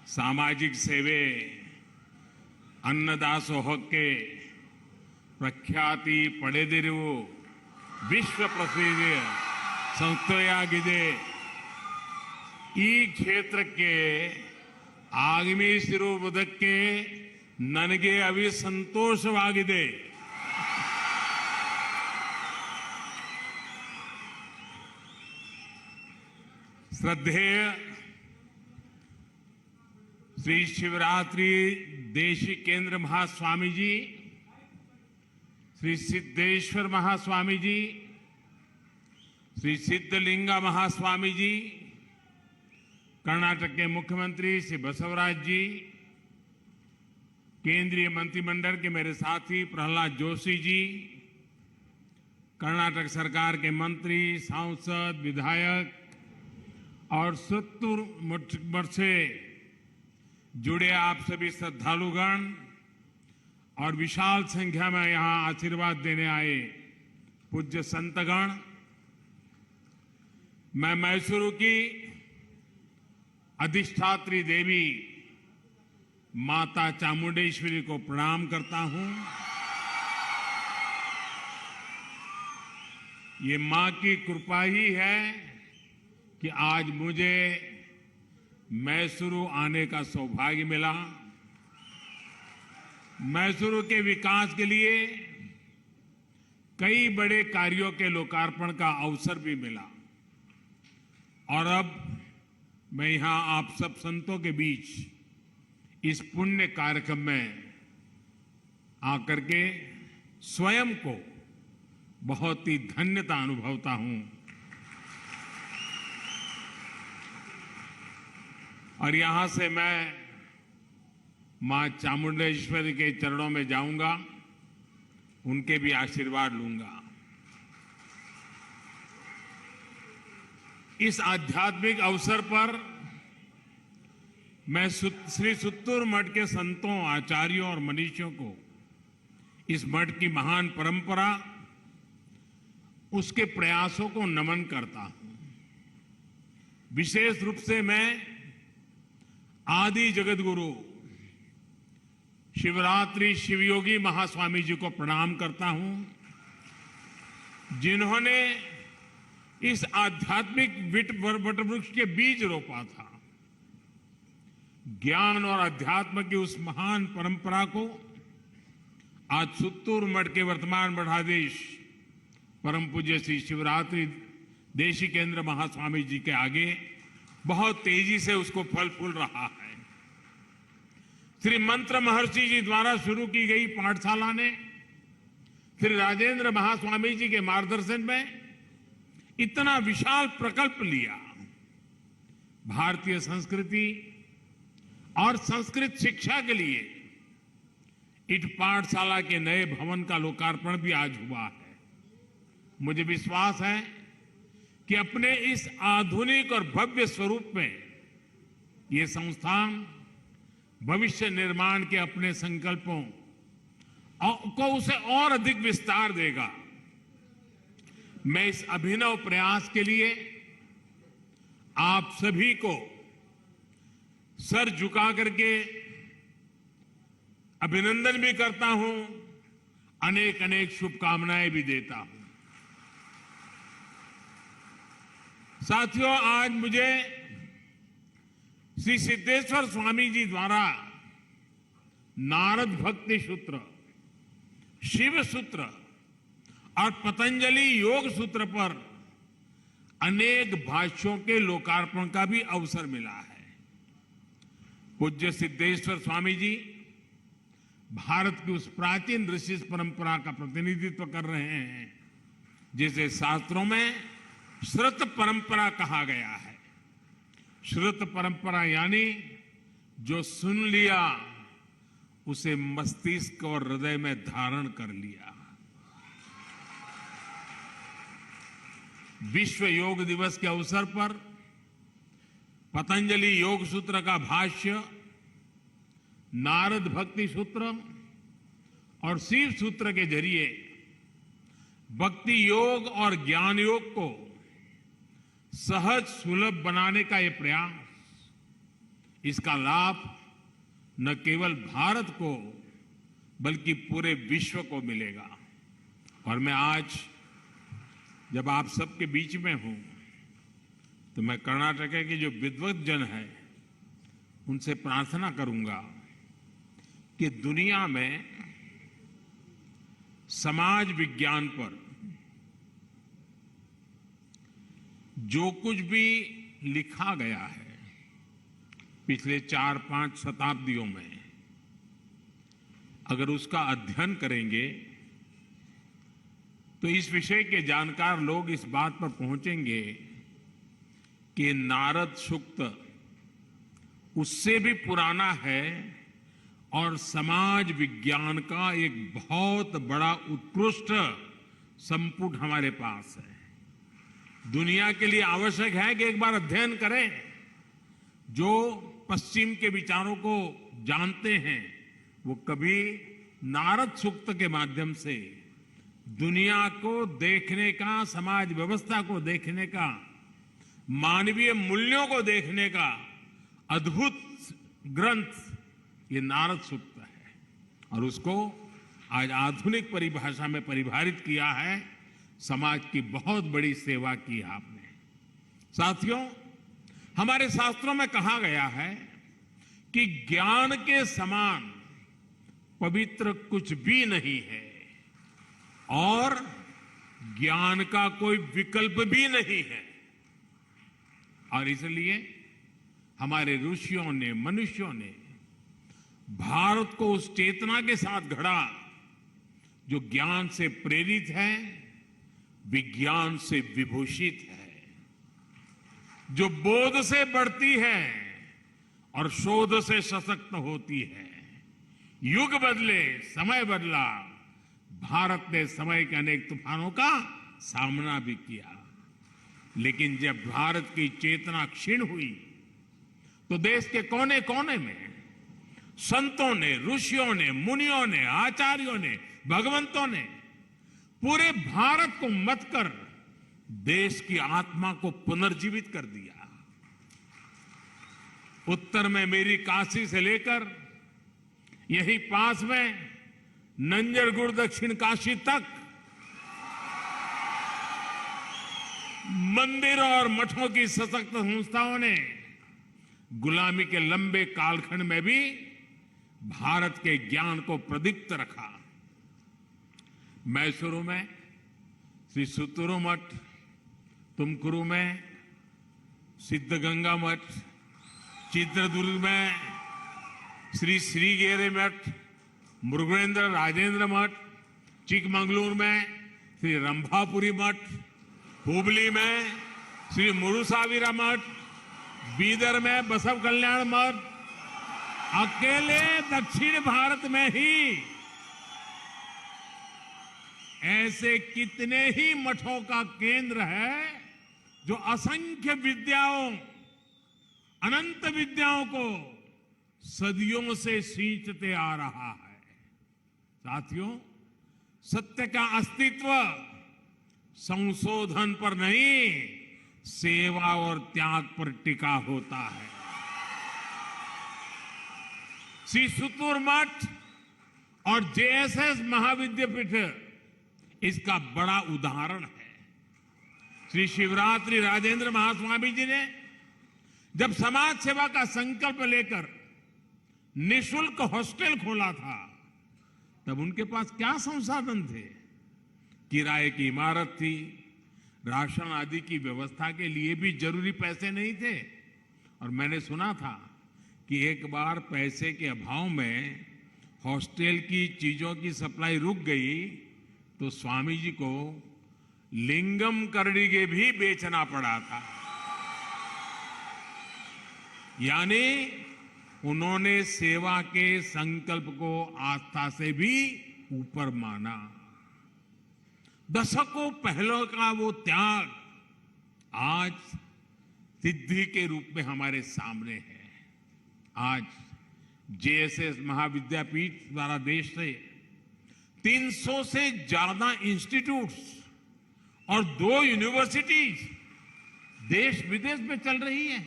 सामाजिक सेवे अन्नदासो हक्के ಪ್ರಖ್ಯಾತಿ ಪಡೆದಿರುವ ವಿಶ್ವ ಪ್ರಸಿದ್ಧ ಸಂಸ್ಥೆಯಾಗಿದೆ. ಈ ಕ್ಷೇತ್ರಕ್ಕೆ ಆಗಮಿಸಿರುವುದಕ್ಕೆ ನನಗೆ ಸಂತೋಷವಾಗಿದೆ. श्रद्धेय श्री शिवरात्रि देशी केंद्र महास्वामी जी, श्री सिद्धेश्वर महास्वामी जी, श्री सिद्धलिंगा महास्वामी जी, कर्नाटक के मुख्यमंत्री श्री बसवराज जी, केंद्रीय मंत्रिमंडल के मेरे साथी प्रहलाद जोशी जी, कर्नाटक सरकार के मंत्री, सांसद, विधायक और सुत्तूर मठ से जुड़े आप सभी श्रद्धालुगण और विशाल संख्या में यहां आशीर्वाद देने आए पूज्य संतगण, मैं मैसूरू की अधिष्ठात्री देवी माता चामुंडेश्वरी को प्रणाम करता हूं. ये मां की कृपा ही है कि आज मुझे मैसूरू आने का सौभाग्य मिला. मैसूरू के विकास के लिए कई बड़े कार्यों के लोकार्पण का अवसर भी मिला और अब मैं यहां आप सब संतों के बीच इस पुण्य कार्यक्रम में आकर के स्वयं को बहुत ही धन्यता अनुभवता हूं. और यहां से मैं मां चामुंडेश्वरी के चरणों में जाऊंगा, उनके भी आशीर्वाद लूंगा. इस आध्यात्मिक अवसर पर मैं श्री सुत्तूर मठ के संतों, आचार्यों और मनीषियों को इस मठ की महान परंपरा, उसके प्रयासों को नमन करता हूं. विशेष रूप से मैं आदि जगत गुरु शिवरात्रि शिवयोगी महास्वामी जी को प्रणाम करता हूं, जिन्होंने इस आध्यात्मिक वटवृक्ष के बीज रोपा था. ज्ञान और अध्यात्म की उस महान परंपरा को आज सुत्तूर मठ के वर्तमान मठाधीश परम पूज्य श्री शिवरात्रि देशी केंद्र महास्वामी जी के आगे बहुत तेजी से उसको फल फूल रहा है. श्री मंत्र महर्षि जी द्वारा शुरू की गई पाठशाला ने श्री राजेंद्र महास्वामी जी के मार्गदर्शन में इतना विशाल प्रकल्प लिया. भारतीय संस्कृति और संस्कृत शिक्षा के लिए इस पाठशाला के नए भवन का लोकार्पण भी आज हुआ है. मुझे विश्वास है कि अपने इस आधुनिक और भव्य स्वरूप में ये संस्थान भविष्य निर्माण के अपने संकल्पों को उसे और अधिक विस्तार देगा. मैं इस अभिनव प्रयास के लिए आप सभी को सर झुका करके अभिनंदन भी करता हूं, अनेक अनेक शुभकामनाएं भी देता हूं. साथियों, आज मुझे श्री सिद्धेश्वर स्वामी जी द्वारा नारद भक्ति सूत्र, शिव सूत्र और पतंजलि योग सूत्र पर अनेक भाष्यों के लोकार्पण का भी अवसर मिला है. पूज्य सिद्धेश्वर स्वामी जी भारत की उस प्राचीन ऋषि परंपरा का प्रतिनिधित्व कर रहे हैं जिसे शास्त्रों में श्रुत परंपरा कहा गया है. श्रुत परंपरा यानी जो सुन लिया उसे मस्तिष्क और हृदय में धारण कर लिया. विश्व योग दिवस के अवसर पर पतंजलि योग सूत्र का भाष्य, नारद भक्ति सूत्र और शिव सूत्र के जरिए भक्ति योग और ज्ञान योग को सहज सुलभ बनाने का ये प्रयास इसका लाभ न केवल भारत को बल्कि पूरे विश्व को मिलेगा। और मैं आज जब आप सबके बीच में हूं तो मैं कर्नाटक के जो विद्वत जन हैं उनसे प्रार्थना करूंगा कि दुनिया में समाज विज्ञान पर जो कुछ भी लिखा गया है पिछले 4-5 शताब्दियों में, अगर उसका अध्ययन करेंगे तो इस विषय के जानकार लोग इस बात पर पहुंचेंगे कि नारद सूक्त उससे भी पुराना है और समाज विज्ञान का एक बहुत बड़ा उत्कृष्ट संपुट हमारे पास है। दुनिया के लिए आवश्यक है कि एक बार अध्ययन करें। जो पश्चिम के विचारों को जानते हैं वो कभी नारद सूक्त के माध्यम से दुनिया को देखने का, समाज व्यवस्था को देखने का, मानवीय मूल्यों को देखने का अद्भुत ग्रंथ ये नारद सूक्त है। और उसको आज आधुनिक परिभाषा में परिभाषित किया है। समाज की बहुत बड़ी सेवा की आपने। साथियों, हमारे शास्त्रों में कहा गया है कि ज्ञान के समान पवित्र कुछ भी नहीं है और ज्ञान का कोई विकल्प भी नहीं है। और इसलिए हमारे ऋषियों ने, मनुष्यों ने भारत को उस चेतना के साथ गढ़ा जो ज्ञान से प्रेरित है, विज्ञान से विभूषित है, जो बोध से बढ़ती है और शोध से सशक्त होती है। युग बदले, समय बदला, भारत ने समय के अनेक तूफानों का सामना भी किया। लेकिन जब भारत की चेतना क्षीण हुई तो देश के कोने कोने में संतों ने, ऋषियों ने, मुनियों ने, आचार्यों ने, भगवंतों ने पूरे भारत को मत कर देश की आत्मा को पुनर्जीवित कर दिया। उत्तर में मेरी काशी से लेकर यही पास में नंजरगुड़ दक्षिण काशी तक मंदिरों और मठों की सशक्त संस्थाओं ने गुलामी के लंबे कालखंड में भी भारत के ज्ञान को प्रदीप्त रखा। मैसूरू में श्री सुत्तूरू मठ, तुमकुरू में सिद्धगंगा मठ, चित्रदुर्ग में श्री श्रीगेरे मठ, मुरुगेंद्र राजेंद्र मठ, चिकमंगलूर में श्री रंभापुरी मठ, हुबली में श्री मुरुसाविरा मठ, बीदर में बसव कल्याण मठ, अकेले दक्षिण भारत में ही ऐसे कितने ही मठों का केंद्र है जो असंख्य विद्याओं, अनंत विद्याओं को सदियों से सींचते आ रहा है। साथियों, सत्य का अस्तित्व संशोधन पर नहीं, सेवा और त्याग पर टिका होता है। श्री सुत्तूर मठ और जेएसएस महाविद्यापीठ इसका बड़ा उदाहरण है। श्री शिवरात्रि राजेंद्र महास्वामी जी ने जब समाज सेवा का संकल्प लेकर निशुल्क हॉस्टल खोला था तब उनके पास क्या संसाधन थे? किराए की इमारत थी, राशन आदि की व्यवस्था के लिए भी जरूरी पैसे नहीं थे। और मैंने सुना था कि एक बार पैसे के अभाव में हॉस्टल की चीजों की सप्लाई रुक गई तो स्वामी जी को लिंगम करड़िगे भी बेचना पड़ा था। यानी उन्होंने सेवा के संकल्प को आस्था से भी ऊपर माना। दशकों पहले का वो त्याग आज सिद्धि के रूप में हमारे सामने है। आज जेएसएस महाविद्यापीठ द्वारा देश से 300 से ज्यादा इंस्टीट्यूट्स और 2 यूनिवर्सिटीज देश विदेश में चल रही है।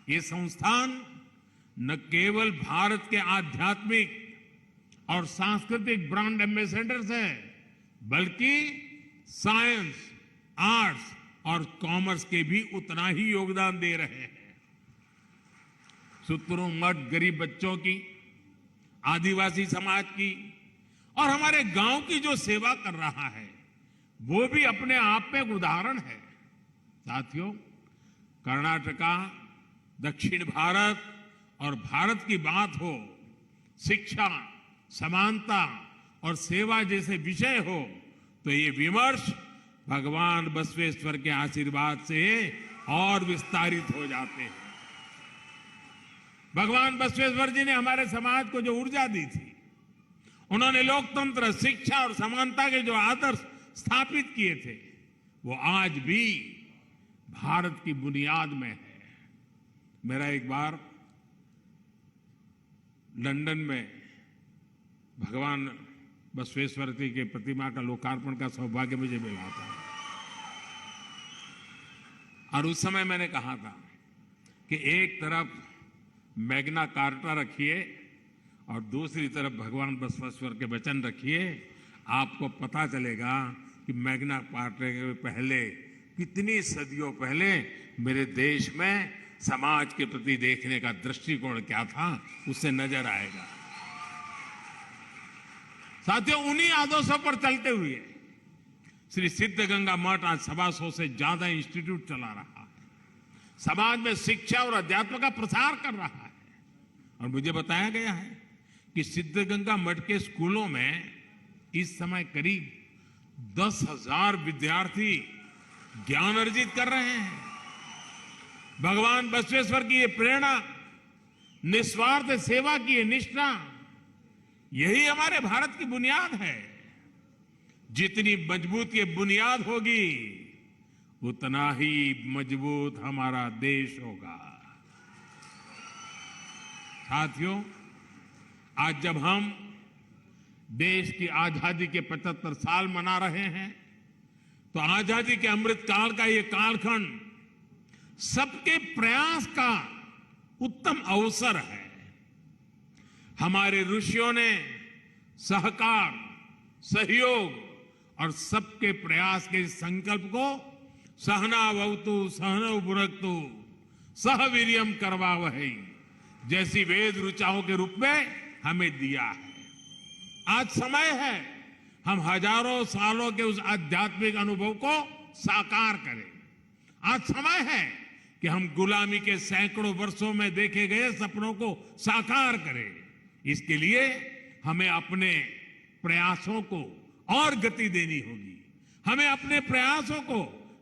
ये संस्थान न केवल भारत के आध्यात्मिक और सांस्कृतिक ब्रांड एम्बेसडर्स हैं, बल्कि साइंस, आर्ट्स और कॉमर्स के भी उतना ही योगदान दे रहे हैं। सुत्तरू मठ गरीब बच्चों की, आदिवासी समाज की और हमारे गांव की जो सेवा कर रहा है, वो भी अपने आप में एक उदाहरण है। साथियों, कर्नाटका, दक्षिण भारत और भारत की बात हो, शिक्षा, समानता और सेवा जैसे विषय हो, तो ये विमर्श भगवान बसवेश्वर के आशीर्वाद से और विस्तारित हो जाते हैं। भगवान बसवेश्वर जी ने हमारे समाज को जो ऊर्जा दी थी, उन्होंने लोकतंत्र, शिक्षा और समानता के जो आदर्श स्थापित किए थे, वो आज भी भारत की बुनियाद में है। मेरा एक बार लंदन में भगवान बसवेश्वर जी के प्रतिमा का लोकार्पण का सौभाग्य मुझे मिला था, और उस समय मैंने कहा था कि एक तरफ मैग्ना कार्टा रखिए और दूसरी तरफ भगवान बसवेश्वर के वचन रखिए, आपको पता चलेगा कि मैग्ना कार्टा के पहले, कितनी सदियों पहले मेरे देश में समाज के प्रति देखने का दृष्टिकोण क्या था, उससे नजर आएगा। साथियों, उन्हीं आदर्शों पर चलते हुए श्री सिद्धगंगा मठ आज 125 से ज्यादा इंस्टीट्यूट चला रहा है, समाज में शिक्षा और अध्यात्म का प्रसार कर रहा है। और मुझे बताया गया है कि सिद्धगंगा मठ के स्कूलों में इस समय करीब 10,000 विद्यार्थी ज्ञान अर्जित कर रहे हैं। भगवान बसवेश्वर की ये प्रेरणा, निस्वार्थ सेवा की ये निष्ठा, यही हमारे भारत की बुनियाद है। जितनी मजबूत ये बुनियाद होगी, उतना ही मजबूत हमारा देश होगा। साथियों, आज जब हम देश की आजादी के 75 साल मना रहे हैं, तो आजादी के अमृत काल का ये कालखंड सबके प्रयास का उत्तम अवसर है। हमारे ऋषियों ने सहकार, सहयोग और सबके प्रयास के इस संकल्प को सहनावतु सहनौ भुनक्तु सह वीर्यम करवावहै जैसी वेद ऋचाओं के रूप में हमें दिया है। आज समय है हम हजारों सालों के उस आध्यात्मिक अनुभव को साकार करें। आज समय है कि हम गुलामी के सैकड़ों वर्षों में देखे गए सपनों को साकार करें। इसके लिए हमें अपने प्रयासों को और गति देनी होगी। हमें अपने प्रयासों को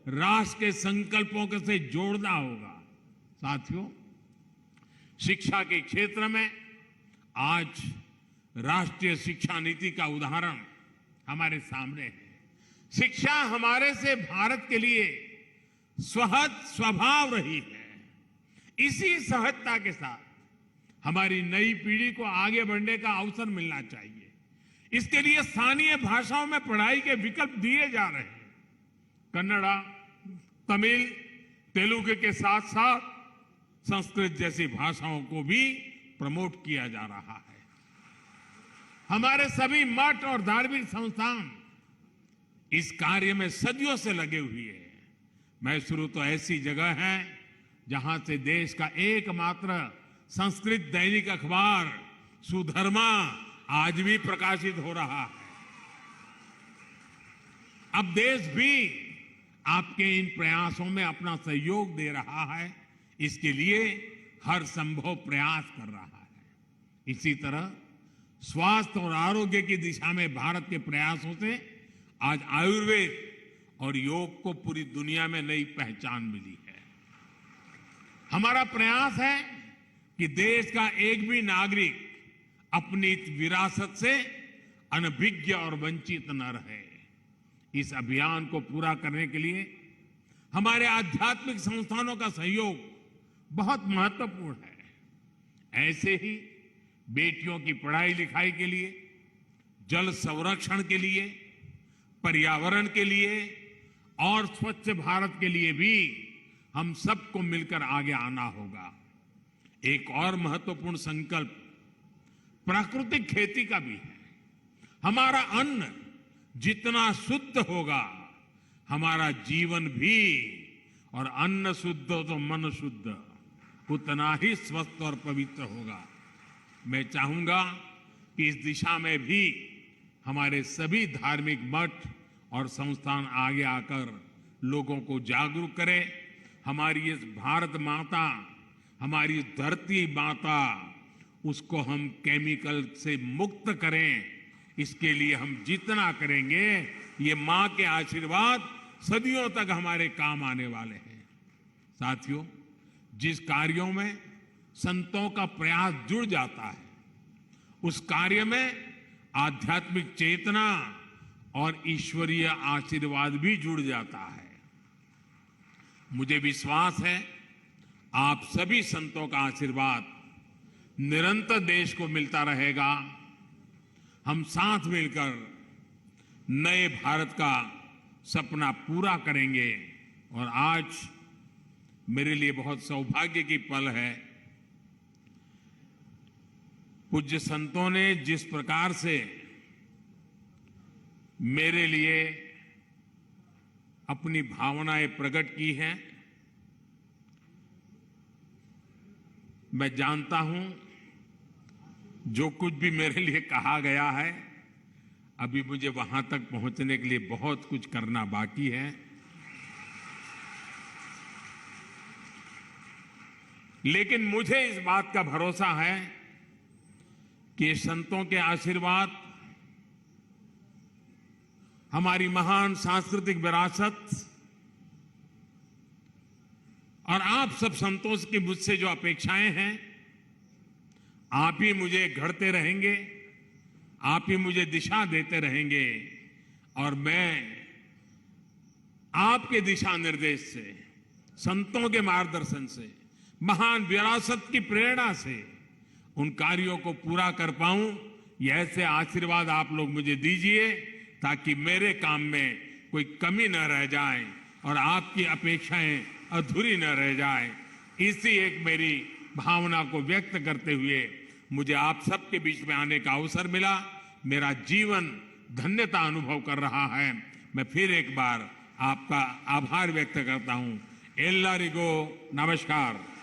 राष्ट्र के संकल्पों के से जोड़ना होगा। साथियों, शिक्षा के क्षेत्र में आज राष्ट्रीय शिक्षा नीति का उदाहरण हमारे सामने है। शिक्षा हमारे से भारत के लिए सहज स्वभाव रही है। इसी सहजता के साथ हमारी नई पीढ़ी को आगे बढ़ने का अवसर मिलना चाहिए। इसके लिए स्थानीय भाषाओं में पढ़ाई के विकल्प दिए जा रहे हैं। कन्नड़ा, तमिल, तेलुगु के साथ साथ संस्कृत जैसी भाषाओं को भी प्रमोट किया जा रहा है। हमारे सभी मठ और धार्मिक संस्थान इस कार्य में सदियों से लगे हुए हैं। मैसूरू तो ऐसी जगह है जहां से देश का एकमात्र संस्कृत दैनिक अखबार सुधर्मा आज भी प्रकाशित हो रहा है। अब देश भी आपके इन प्रयासों में अपना सहयोग दे रहा है। इसके लिए हर संभव प्रयास कर रहा है। इसी तरह स्वास्थ्य और आरोग्य की दिशा में भारत के प्रयासों से आज आयुर्वेद और योग को पूरी दुनिया में नई पहचान मिली है। हमारा प्रयास है कि देश का एक भी नागरिक अपनी विरासत से अनभिज्ञ और वंचित न रहे। इस अभियान को पूरा करने के लिए हमारे आध्यात्मिक संस्थानों का सहयोग बहुत महत्वपूर्ण है। ऐसे ही बेटियों की पढ़ाई लिखाई के लिए, जल संरक्षण के लिए, पर्यावरण के लिए और स्वच्छ भारत के लिए भी हम सबको मिलकर आगे आना होगा। एक और महत्वपूर्ण संकल्प प्राकृतिक खेती का भी है। हमारा अन्न जितना शुद्ध होगा, हमारा जीवन भी, और अन्न शुद्ध हो तो मन शुद्ध, उतना ही स्वस्थ और पवित्र होगा। मैं चाहूंगा कि इस दिशा में भी हमारे सभी धार्मिक मठ और संस्थान आगे आकर लोगों को जागरूक करें। हमारी इस भारत माता, हमारी धरती माता, उसको हम केमिकल से मुक्त करें। इसके लिए हम जितना करेंगे, ये मां के आशीर्वाद सदियों तक हमारे काम आने वाले हैं। साथियों, जिस कार्यों में संतों का प्रयास जुड़ जाता है, उस कार्य में आध्यात्मिक चेतना और ईश्वरीय आशीर्वाद भी जुड़ जाता है। मुझे विश्वास है आप सभी संतों का आशीर्वाद निरंतर देश को मिलता रहेगा। हम साथ मिलकर नए भारत का सपना पूरा करेंगे। और आज मेरे लिए बहुत सौभाग्य की पल है। पूज्य संतों ने जिस प्रकार से मेरे लिए अपनी भावनाएं प्रकट की हैं, मैं जानता हूं जो कुछ भी मेरे लिए कहा गया है, अभी मुझे वहां तक पहुंचने के लिए बहुत कुछ करना बाकी है। लेकिन मुझे इस बात का भरोसा है कि संतों के आशीर्वाद, हमारी महान सांस्कृतिक विरासत और आप सब संतों की मुझसे जो अपेक्षाएं हैं, आप ही मुझे घड़ते रहेंगे, आप ही मुझे दिशा देते रहेंगे। और मैं आपके दिशा निर्देश से, संतों के मार्गदर्शन से, महान विरासत की प्रेरणा से उन कार्यों को पूरा कर पाऊं, ये ऐसे आशीर्वाद आप लोग मुझे दीजिए ताकि मेरे काम में कोई कमी न रह जाए और आपकी अपेक्षाएं अधूरी न रह जाए। इसी एक मेरी भावना को व्यक्त करते हुए मुझे आप सबके बीच में आने का अवसर मिला। मेरा जीवन धन्यता अनुभव कर रहा है। मैं फिर एक बार आपका आभार व्यक्त करता हूं। एल्लारिगो नमस्कार।